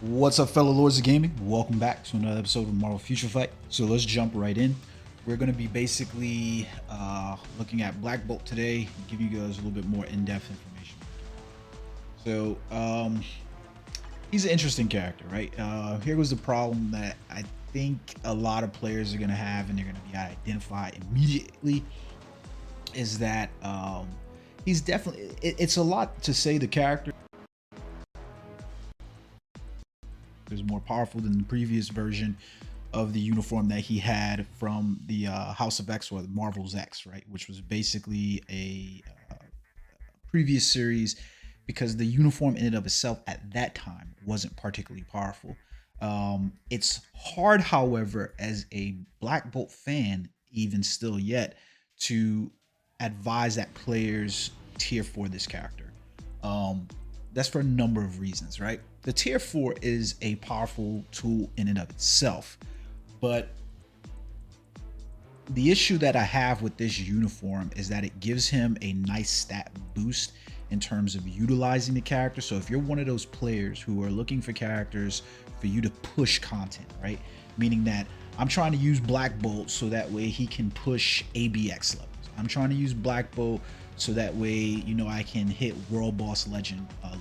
What's up, fellow lords of gaming? Welcome back to another episode of Marvel Future Fight. So let's jump right in. We're going to be basically looking at Black Bolt today, giving you guys a little bit more in-depth information. So he's an interesting character, right? Here was the problem that I think a lot of players are going to have, and they're going to be identified immediately, is that he's definitely, it's a lot to say the character is more powerful than the previous version of the uniform that he had from the House of X, or Marvel's X, right? Which was basically a previous series, because the uniform in and of itself at that time wasn't particularly powerful. It's hard, however, as a Black Bolt fan, even still yet, to advise that players tier for this character. That's for a number of reasons, right? The tier 4 is a powerful tool in and of itself, but the issue that I have with this uniform is that it gives him a nice stat boost in terms of utilizing the character. So if you're one of those players who are looking for characters for you to push content, right? Meaning that I'm trying to use Black Bolt so that way he can push ABX levels. I'm trying to use Black Bolt so that way, you know, I can hit World Boss Legend levels.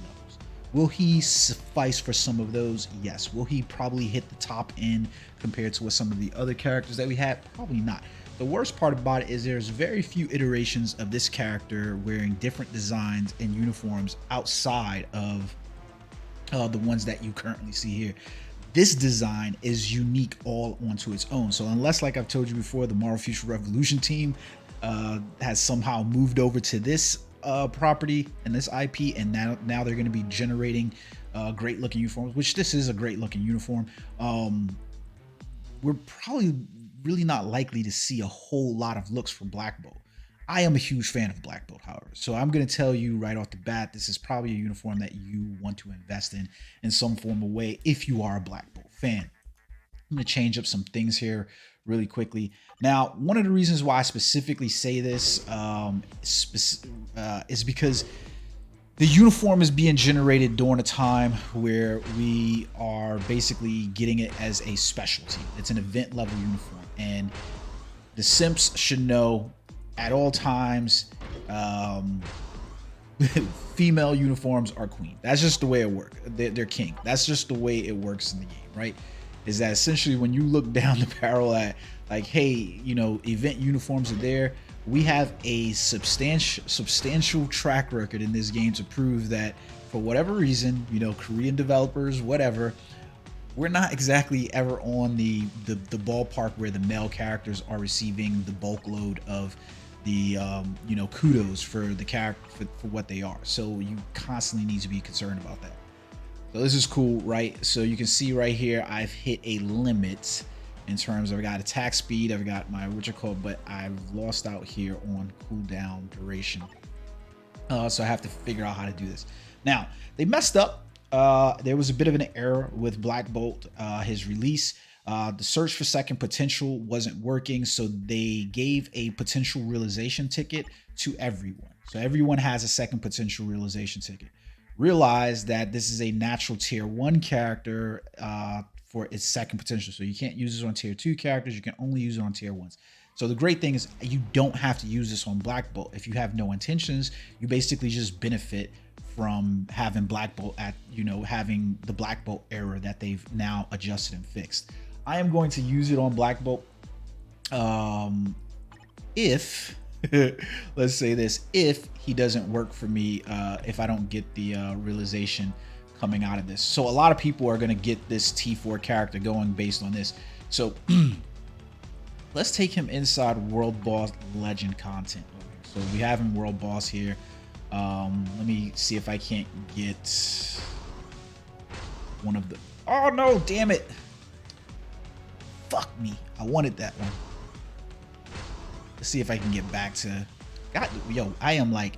Will he suffice for some of those? Yes. Will he probably hit the top end compared to what some of the other characters that we had? Probably not. The worst part about it is there's very few iterations of this character wearing different designs and uniforms outside of the ones that you currently see here. This design is unique all onto its own. So unless, like I've told you before, the Marvel Future Revolution team has somehow moved over to this property and this IP, and now they're going to be generating great looking uniforms, which this is a great looking uniform. We're probably really not likely to see a whole lot of looks from Black Bolt. I am a huge fan of Black Bolt, however, so I'm going to tell you right off the bat, this is probably a uniform that you want to invest in some form of way if you are a Black Bolt fan. I'm going to change up some things here really quickly. Now, one of the reasons why I specifically say this is because the uniform is being generated during a time where we are basically getting it as a specialty. It's an event level uniform, and the simps should know at all times female uniforms are queen. That's just the way it works. They're king. That's just the way it works in the game, right? Is that essentially when you look down the barrel at, like, hey, you know, event uniforms are there. We have a substantial track record in this game to prove that, for whatever reason, you know, Korean developers, whatever, we're not exactly ever on the ballpark where the male characters are receiving the bulk load of the you know, kudos for the character for what they are. So you constantly need to be concerned about that. So this is cool, right? So you can see right here, I've hit a limit in terms of, I got attack speed, I've got my but I've lost out here on cooldown duration. So I have to figure out how to do this. Now, they messed up. There was a bit of an error with Black Bolt, his release. The search for second potential wasn't working, so they gave a potential realization ticket to everyone. So everyone has a second potential realization ticket. Realize that this is a natural tier 1 character for its second potential. So you can't use this on tier 2 characters. You can only use it on tier 1s. So the great thing is you don't have to use this on Black Bolt. If you have no intentions, you basically just benefit from having Black Bolt at, you know, having the Black Bolt error that they've now adjusted and fixed. I am going to use it on Black Bolt if let's say this, if he doesn't work for me, if I don't get the realization coming out of this. So a lot of people are going to get this T4 character going based on this. So let's take him inside World Boss Legend content. So we have him World Boss here. Let me see if I can't get one of the, oh no, damn it, fuck me, I wanted that one. Let's see if I can get back to, God, yo, I am like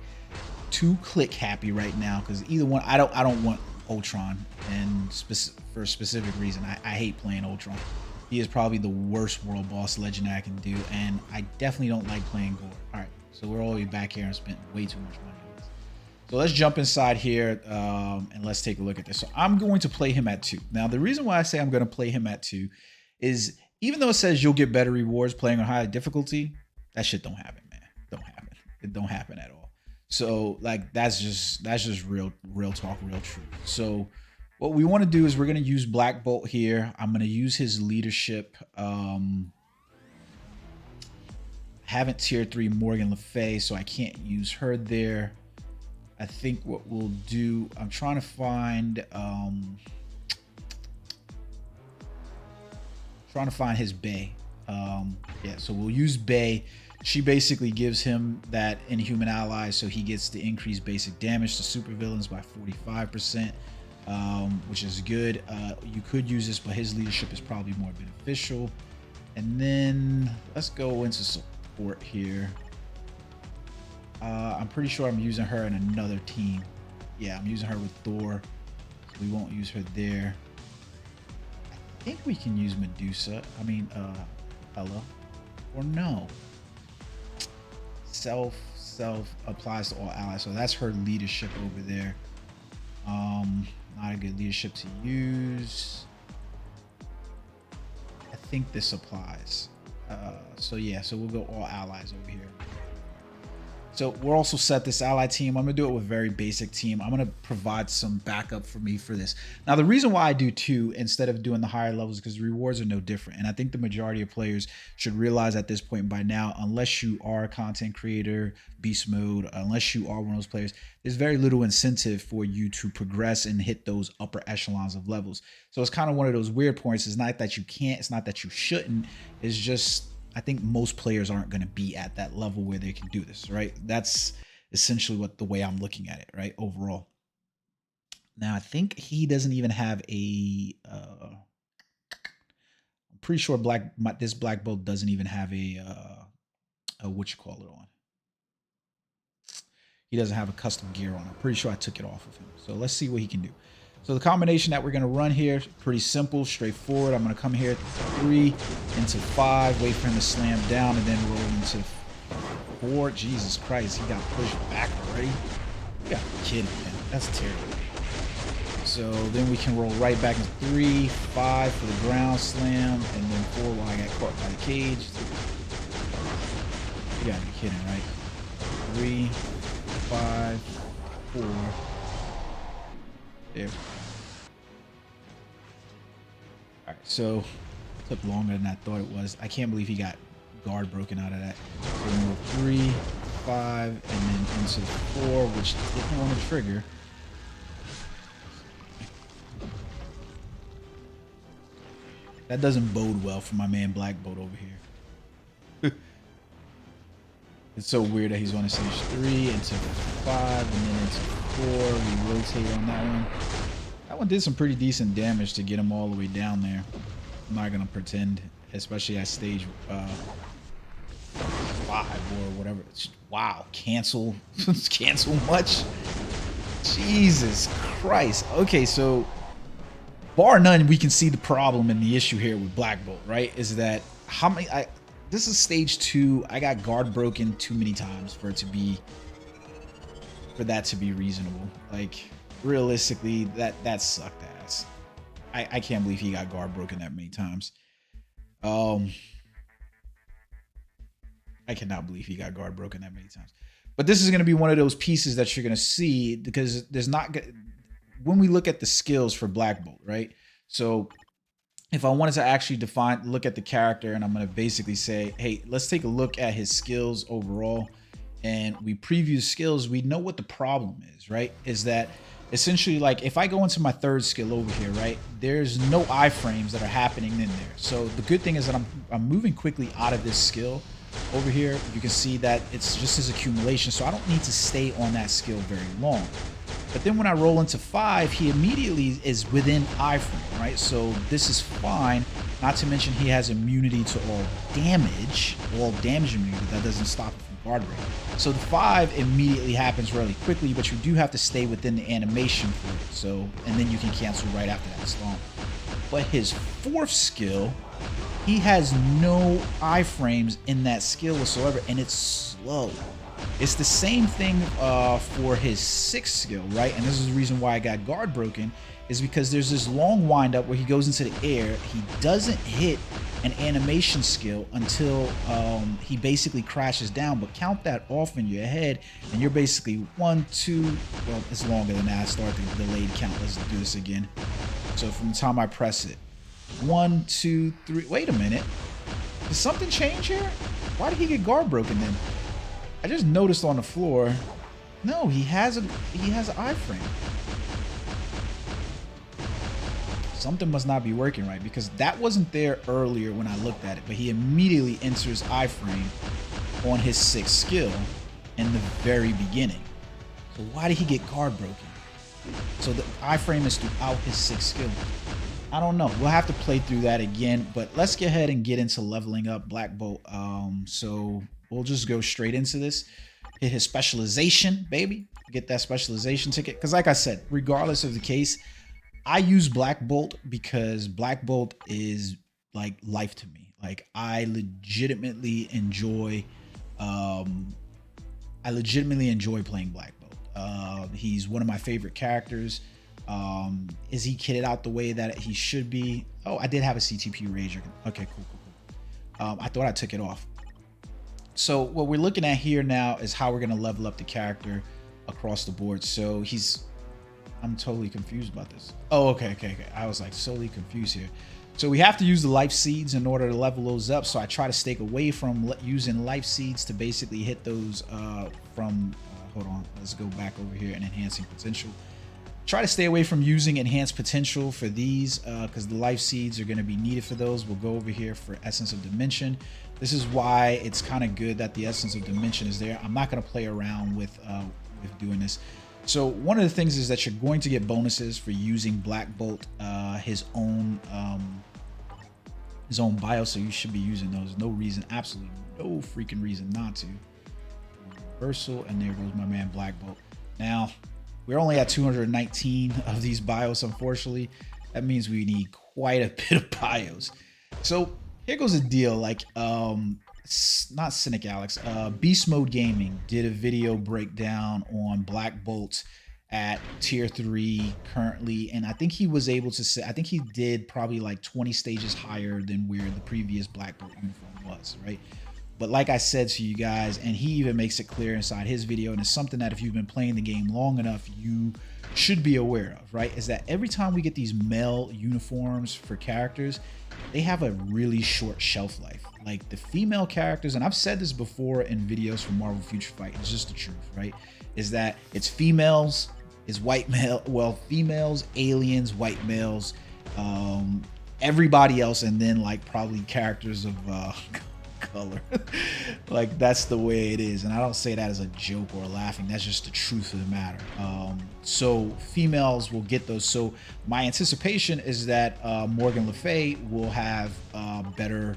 2-click happy right now, because either one, I don't want Ultron, and for a specific reason, I hate playing Ultron. He is probably the worst World Boss Legend I can do, and I definitely don't like playing Gore. All right, so we're all the way back here and spent way too much money on this. So let's jump inside here and let's take a look at this. So I'm going to play him at 2. Now, the reason why I say I'm going to play him at 2 is even though it says you'll get better rewards playing on high difficulty, that shit don't happen, man. Don't happen. It don't happen at all. So like that's just real talk, real truth. So what we want to do is we're going to use Black Bolt here. I'm going to use his leadership. Haven't tier 3 Morgan Le Fay, so I can't use her there. I think what we'll do, I'm trying to find his Bay. Yeah, so we'll use Bay. She basically gives him that Inhuman ally, so he gets to increase basic damage to supervillains by 45%, which is good. You could use this, but his leadership is probably more beneficial. And then let's go into support here. I'm pretty sure I'm using her in another team. Yeah, I'm using her with Thor. So we won't use her there. I think we can use Medusa. I mean, Ella. Or no. Self applies to all allies. So that's her leadership over there. Not a good leadership to use. I think this applies. So yeah, so we'll go all allies over here. So we'll also set this ally team. I'm gonna do it with very basic team. I'm gonna provide some backup for me for this. Now, the reason why I do 2 instead of doing the higher levels is because the rewards are no different. And I think the majority of players should realize at this point by now, unless you are a content creator, beast mode, unless you are one of those players, there's very little incentive for you to progress and hit those upper echelons of levels. So it's kind of one of those weird points. It's not that you can't, it's not that you shouldn't, it's just, I think most players aren't going to be at that level where they can do this, right? That's essentially what the way I'm looking at it, right? Overall. Now, I think he doesn't even have a, I'm pretty sure this Black Bolt doesn't even have a what you call it on. He doesn't have a custom gear on. I'm pretty sure I took it off of him. So let's see what he can do. So the combination that we're going to run here, pretty simple, straightforward. I'm going to come here 3 into 5, wait for him to slam down, and then roll into 4. Jesus Christ, he got pushed back already. You got to be kidding, man. That's terrible. So then we can roll right back in 3, 5 for the ground slam, and then 4 while I got caught by the cage. You got to be kidding, right? 3, 5, 4. There. All right, so it took longer than I thought it was. I can't believe he got guard broken out of that. So we move 3, 5, and then into 4, which didn't want to trigger. That doesn't bode well for my man Black Bolt over here. It's so weird that he's on a stage 3 into 5 and then into 4. We rotate on that one. That one did some pretty decent damage to get him all the way down there. I'm not gonna pretend, especially at stage 5 or whatever. Wow, cancel, cancel much? Jesus Christ. Okay, so bar none, we can see the problem and the issue here with Black Bolt, right? Is that how many? This is stage 2. I got guard broken too many times for that to be reasonable. Like realistically, that sucked ass. I can't believe he got guard broken that many times. I cannot believe he got guard broken that many times. But this is going to be one of those pieces that you're going to see because there's not, when we look at the skills for Black Bolt, right? So if I wanted to actually look at the character, and I'm going to basically say, hey, let's take a look at his skills overall, and we preview skills, we know what the problem is, right? Is that essentially, like, if I go into my 3rd skill over here, right, there's no iframes that are happening in there. So the good thing is that I'm moving quickly out of this skill over here. You can see that it's just his accumulation, so I don't need to stay on that skill very long. But then when I roll into 5, he immediately is within iframe, right? So this is fine. Not to mention he has immunity to all damage immunity, but that doesn't stop it from guard break. So the 5 immediately happens really quickly, but you do have to stay within the animation for it. So, and then you can cancel right after that stomp. But his 4th skill, he has no iframes in that skill whatsoever, and it's slow. It's the same thing for his 6th skill, right? And this is the reason why I got guard broken, is because there's this long windup where he goes into the air. He doesn't hit an animation skill until he basically crashes down. But count that off in your head, and you're basically 1, 2. Well, it's longer than that. I start the delayed count. Let's do this again. So from the time I press it, 1, 2, 3. Wait a minute. Did something change here? Why did he get guard broken then? I just noticed on the floor. No, he has an iframe. Something must not be working right, because that wasn't there earlier when I looked at it, but he immediately enters iframe on his 6th skill in the very beginning. So why did he get guard broken? So the iframe is throughout his 6th skill. I don't know. We'll have to play through that again, but let's get ahead and get into leveling up Black Bolt. So we'll just go straight into this. Hit his specialization, baby. Get that specialization ticket. Because like I said, regardless of the case, I use Black Bolt because Black Bolt is like life to me. Like I legitimately enjoy playing Black Bolt. He's one of my favorite characters. Is he kitted out the way that he should be? Oh, I did have a CTP Rager. Okay, cool. I thought I took it off. So what we're looking at here now is how we're going to level up the character across the board. So I'm totally confused about this. Oh, okay. I was like solely confused here. So we have to use the life seeds in order to level those up. So I try to stay away from using life seeds to basically hit those hold on, let's go back over here and enhancing potential. Try to stay away from using enhanced potential for these because the life seeds are going to be needed for those. We'll go over here for essence of dimension. This is why it's kind of good that the essence of dimension is there. I'm not going to play around with doing this. So one of the things is that you're going to get bonuses for using Black Bolt, his own bio. So you should be using those. No reason, absolutely no freaking reason not to. Universal, and there goes my man Black Bolt. Now we're only at 219 of these bios, unfortunately. That means we need quite a bit of bios. So here goes the deal. Like, not Cynic Alex, Beast Mode Gaming did a video breakdown on Black Bolt at tier 3 currently. And I think he was able to say, I think he did probably like 20 stages higher than where the previous Black Bolt uniform was, right? But like I said to you guys, and he even makes it clear inside his video, and it's something that if you've been playing the game long enough, you should be aware of, right? Is that every time we get these male uniforms for characters, they have a really short shelf life. Like the female characters, and I've said this before in videos from Marvel Future Fight, it's just the truth, right? Is that it's females, it's white male, well, females, aliens, white males, everybody else, and then like probably characters of color. Like that's the way it is, and I don't say that as a joke or laughing. That's just the truth of the matter. So females will get those. So my anticipation is that Morgan Le Fay will have better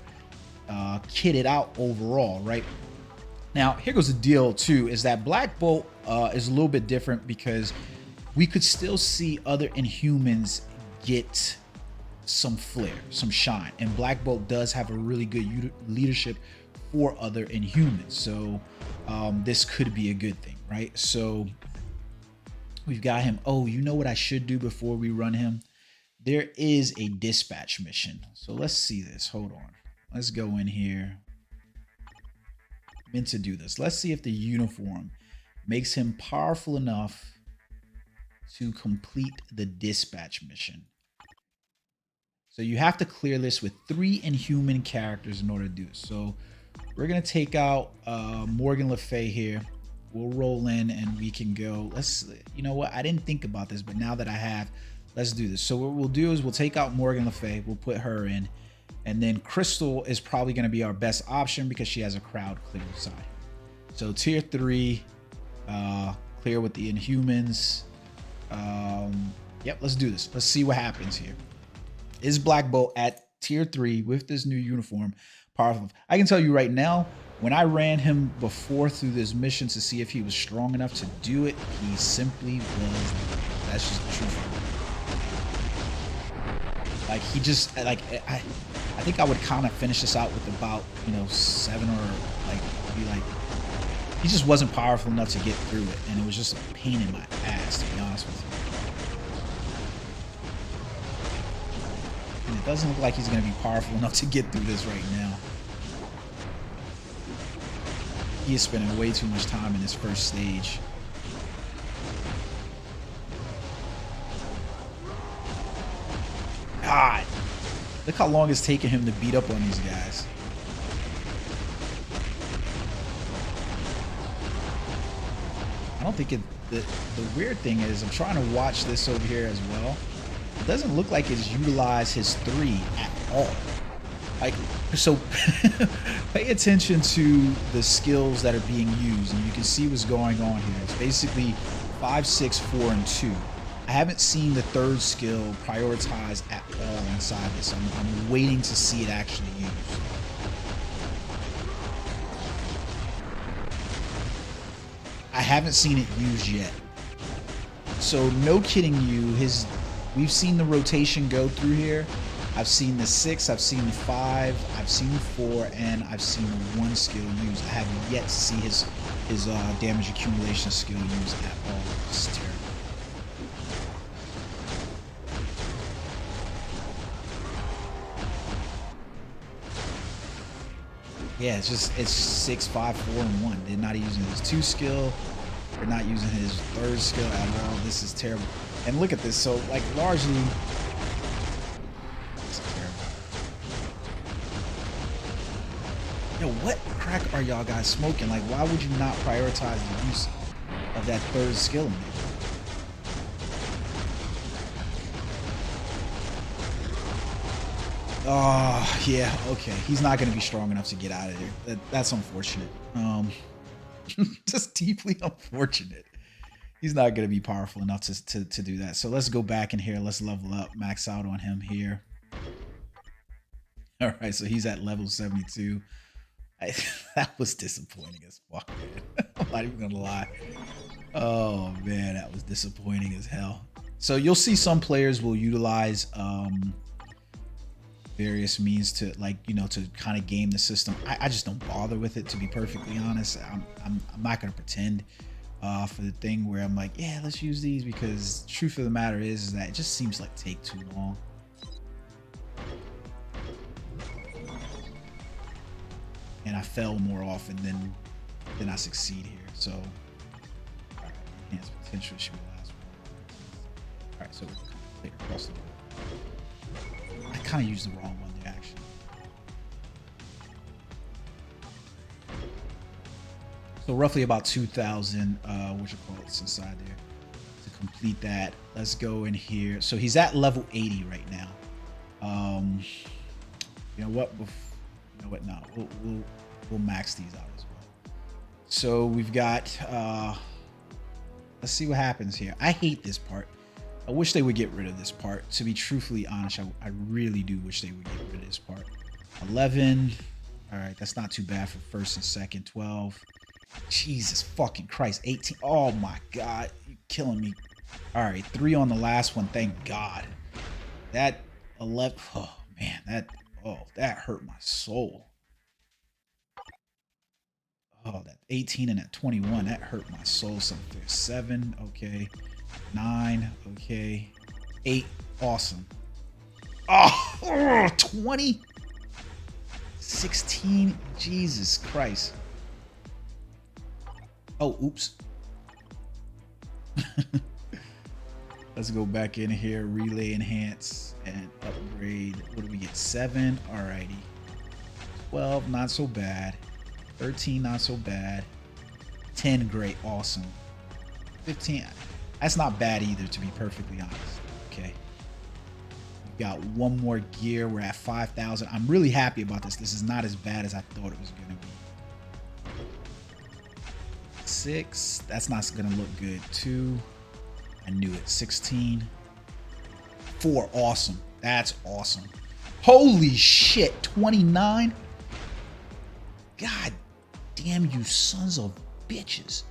kitted out overall, right? Now here goes the deal too, is that Black Bolt is a little bit different because we could still see other Inhumans get some flair, some shine, and Black Bolt does have a really good leadership for other Inhumans, so this could be a good thing, right? So we've got him. Oh, you know what I should do before we run him? There is a dispatch mission, so let's see this. Hold on, let's go in here. Meant to do this. Let's see if the uniform makes him powerful enough to complete the dispatch mission. So you have to clear this with 3 Inhuman characters in order to do this. So we're gonna take out Morgan Le Fay here. We'll roll in and we can go. You know what? I didn't think about this, but now that I have, let's do this. So what we'll do is we'll take out Morgan Le Fay. We'll put her in, and then Crystal is probably gonna be our best option because she has a crowd clear side. So tier 3, clear with the Inhumans. Yep, let's do this. Let's see what happens here. Is Black Bolt at tier 3 with this new uniform powerful? I can tell you right now, when I ran him before through this mission to see if he was strong enough to do it, he simply was. That's just the truth. Like he just like I think I would kind of finish this out with about 7 or like be like he just wasn't powerful enough to get through it, and it was just a pain in my ass, to be honest with you. And it doesn't look like he's going to be powerful enough to get through this right now. He is spending way too much time in this first stage. God, look how long it's taking him to beat up on these guys. I don't think it, the weird thing is, I'm trying to watch this over here as well. It doesn't look like it's utilized his 3 at all. Like, so pay attention to the skills that are being used, and you can see what's going on here. It's basically 5, 6, 4, and 2. I haven't seen the 3rd skill prioritized at all inside this. I'm waiting to see it actually used. I haven't seen it used yet. So no kidding you, we've seen the rotation go through here. I've seen the 6, I've seen the 5, I've seen the 4, and I've seen the 1 skill used. I haven't yet to see his damage accumulation skill used at all. It's terrible. Yeah, it's 6, 5, 4, and 1. They're not using his 2 skill. They're not using his 3rd skill at all. This is terrible. And look at this. So, like, largely, this is terrible. Yo, what crack are y'all guys smoking? Like, why would you not prioritize the use of that 3rd skill in there? Oh, yeah, okay. He's not going to be strong enough to get out of here. That's unfortunate. Just deeply unfortunate. He's not going to be powerful enough to do that. So let's go back in here. Let's level up, max out on him here. All right, so he's at level 72. That was disappointing as fuck, man. I'm not even going to lie. Oh, man, that was disappointing as hell. So you'll see some players will utilize various means to, like, you know, to kind of game the system. I just don't bother with it, to be perfectly honest. I'm not going to pretend for the thing where I'm like, yeah, let's use these, because truth of the matter is that it just seems like take too long. And I fail more often than I succeed here. So, all right, enhanced potential should be the last one. All right, so we'll take across the board. I kind of used the wrong one there, actually. So roughly about 2,000, what you call it, inside there to complete that. Let's go in here. So he's at level 80 right now. You know what? You know what? No, we'll max these out as well. So we've got. Let's see what happens here. I hate this part. I wish they would get rid of this part. To be truthfully honest, I really do wish they would get rid of this part. 11. All right, that's not too bad for first and second. 12. Jesus fucking Christ. 18. Oh my God, you're killing me. All right, 3 on the last one. Thank God. That 11. Oh man, that hurt my soul. Oh, that 18 and that 21. That hurt my soul. Something. 7. Okay. 9, okay. 8, awesome. Oh, 20, 16, Jesus Christ. Oh, oops. Let's go back in here, relay enhance and upgrade. What do we get? 7, alrighty. 12, not so bad. 13, not so bad. 10, great, awesome. 15. That's not bad either, to be perfectly honest. Okay. We've got one more gear. We're at 5,000. I'm really happy about this. This is not as bad as I thought it was going to be. 6. That's not going to look good. 2. I knew it. 16. 4. Awesome. That's awesome. Holy shit. 29. God damn you sons of bitches.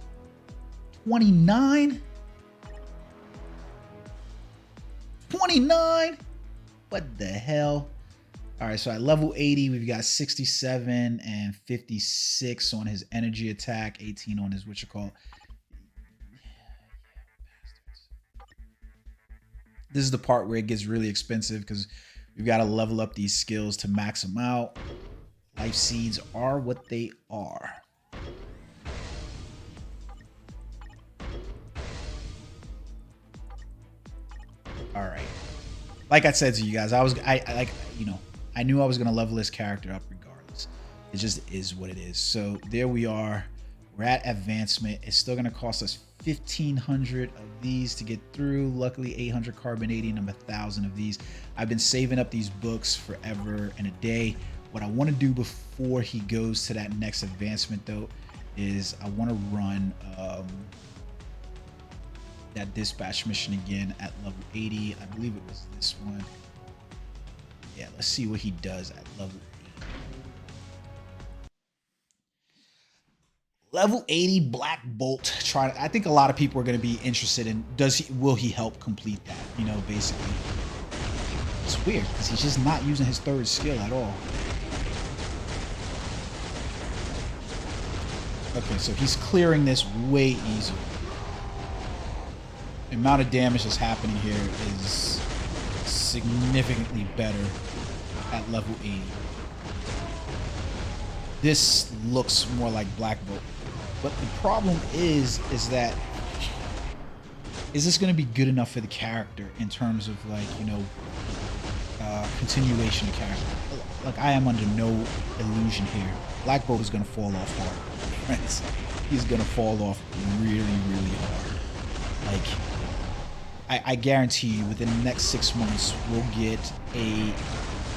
29. 29? What the hell? All right, so at level 80, we've got 67 and 56 on his energy attack, 18 on his This is the part where it gets really expensive because we've got to level up these skills to max them out. Life seeds are what they are. All right. Like I said to you guys, I knew I was gonna level this character up regardless. It just is what it is. So there we are. We're at advancement. It's still gonna cost us 1,500 of these to get through. Luckily, 800 carbonating and 1,000 of these. I've been saving up these books forever and a day. What I want to do before he goes to that next advancement, though, is I want to run that dispatch mission again at level 80. I believe it was this one. Yeah, let's see what he does at level 80. Level 80 Black Bolt. I think a lot of people are going to be interested in will he help complete that? You know, basically. It's weird because he's just not using his third skill at all. Okay, so he's clearing this way easier. The amount of damage that's happening here is significantly better at level 80. This looks more like Black Bolt. But the problem is that is this going to be good enough for the character in terms of, like, you know, continuation of character? Like, I am under no illusion here. Black Bolt is going to fall off hard, friends. He's going to fall off really, really hard. Like, I guarantee you within the next 6 months, we'll get a...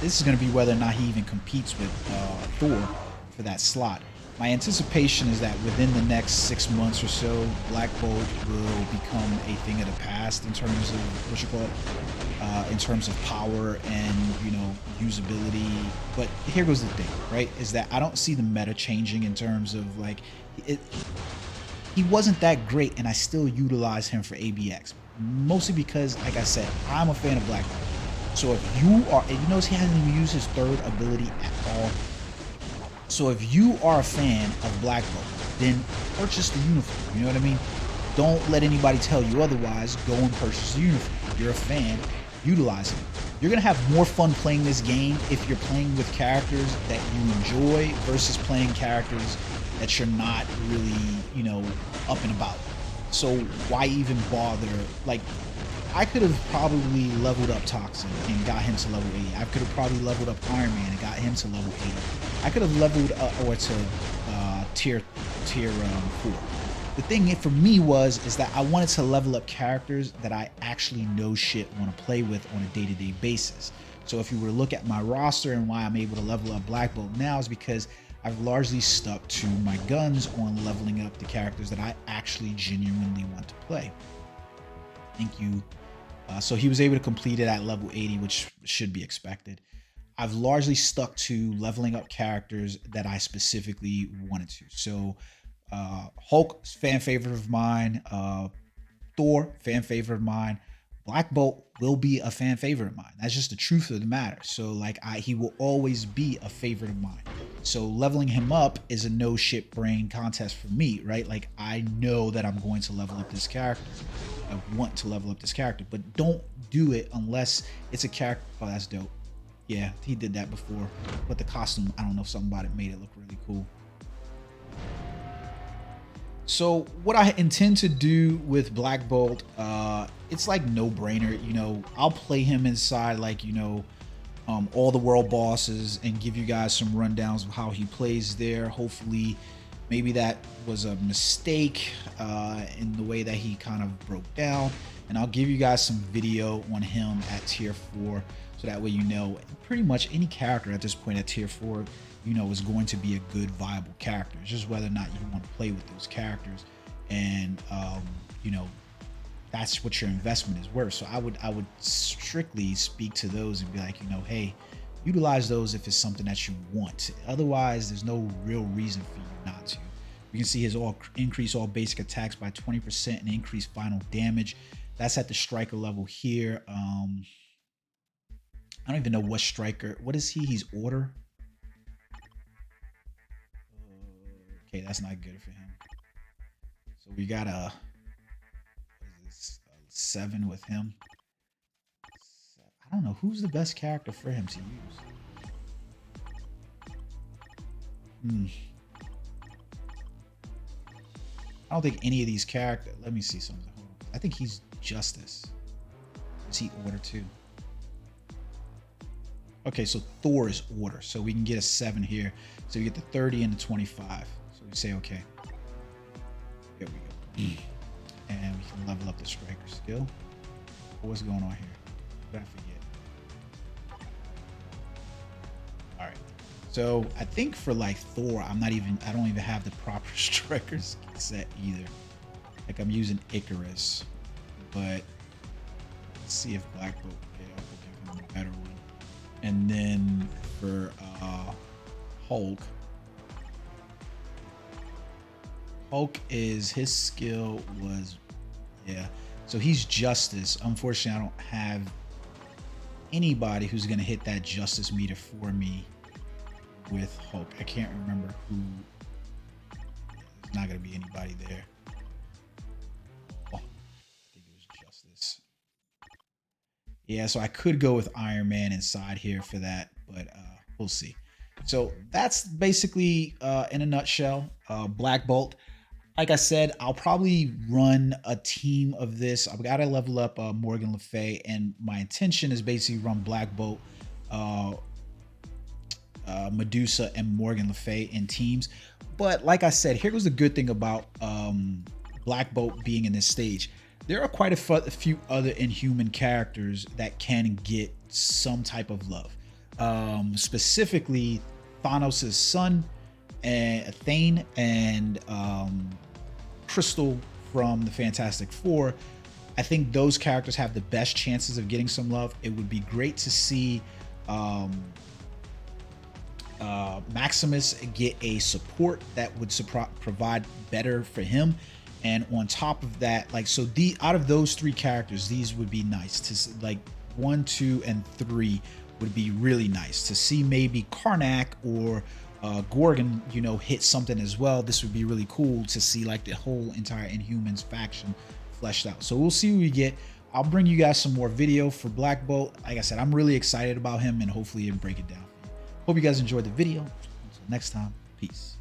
This is going to be whether or not he even competes with Thor for that slot. My anticipation is that within the next 6 months or so, Black Bolt will become a thing of the past in terms of in terms of power and, you know, usability. But here goes the thing, right? Is that I don't see the meta changing in terms of, like, he wasn't that great, and I still utilize him for ABX, mostly because, like I said, I'm a fan of Black Bolt. So if you are, and you notice he hasn't even used his third ability at all. So if you are a fan of Black Bolt, then purchase the uniform. You know what I mean? Don't let anybody tell you otherwise. Go and purchase the uniform. You're a fan, utilize it. You're gonna have more fun playing this game if you're playing with characters that you enjoy versus playing characters that you're not really, you know, up and about. So why even bother? Like, I could have probably leveled up Toxin and got him to level 80. I could have probably leveled up Iron Man and got him to level 80. I could have leveled or to tier 4. The thing for me is that I wanted to level up characters that I actually know shit want to play with on a day-to-day basis. So if you were to look at my roster and why I'm able to level up Black Bolt now is because I've largely stuck to my guns on leveling up the characters that I actually genuinely want to play. Thank you. So he was able to complete it at level 80, which should be expected. I've largely stuck to leveling up characters that I specifically wanted to. So Hulk, fan favorite of mine. Thor, fan favorite of mine. Black Bolt will be a fan favorite of mine. That's just the truth of the matter. So, like, he will always be a favorite of mine. So leveling him up is a no shit brain contest for me, right? Like, I know that I'm going to level up this character. I want to level up this character, but don't do it unless it's a character. Oh, that's dope. Yeah, he did that before. But the costume, I don't know if something about it made it look really cool. So what I intend to do with Black Bolt, it's like no brainer. You know, I'll play him inside, like, you know, all the world bosses and give you guys some rundowns of how he plays there. Hopefully, maybe that was a mistake in the way that he kind of broke down. And I'll give you guys some video on him at tier 4. So that way, you know, pretty much any character at this point at tier 4, you know, is going to be a good, viable character. It's just whether or not you want to play with those characters. And, you know, that's what your investment is worth. So I would strictly speak to those and be like, you know, hey, utilize those if it's something that you want. Otherwise, there's no real reason for you not to. You can see his increase all basic attacks by 20% and increase final damage. That's at the striker level here. I don't even know what striker. What is he? He's order. Okay, that's not good for him. So we got a, what is this, a 7 with him. I don't know who's the best character for him to use. I don't think any of these characters. Let me see something. I think he's Justice. Is he order too? Okay, so Thor is order, so we can get a 7 here. So we get the 30 and the 25. So we say okay. There we go. And we can level up the striker skill. What's going on here? What did I forget? All right. So I think for like Thor, I don't even have the proper strikers set either. Like I'm using Icarus, but let's see if Black Bolt will give him a better one. And then for Hulk is his skill was, yeah. So he's Justice. Unfortunately, I don't have anybody who's gonna hit that Justice meter for me with Hulk. I can't remember who. There's not gonna be anybody there. Oh, I think it was Justice. Yeah, so I could go with Iron Man inside here for that, but we'll see. So that's basically in a nutshell, Black Bolt. Like I said, I'll probably run a team of this. I've got to level up Morgan Le Fay, and my intention is basically run Black Bolt, Medusa, and Morgan Le Fay in teams. But like I said, here was the good thing about Black Bolt being in this stage. There are quite a few other Inhuman characters that can get some type of love. Specifically, Thanos' son, and Thane, and Crystal from the Fantastic Four. I think those characters have the best chances of getting some love. It would be great to see Maximus get a support that would provide better for him. And on top of that, like, so out of those 3 characters, these would be nice to like 1, 2, and 3 would be really nice to see. Maybe Karnak or Gorgon, you know, hit something as well. This would be really cool to see, like, the whole entire Inhumans faction fleshed out. So we'll see what we get. I'll bring you guys some more video for Black Bolt. Like I said, I'm really excited about him, and hopefully I can break it down for you. Hope you guys enjoyed the video. Until next time, peace.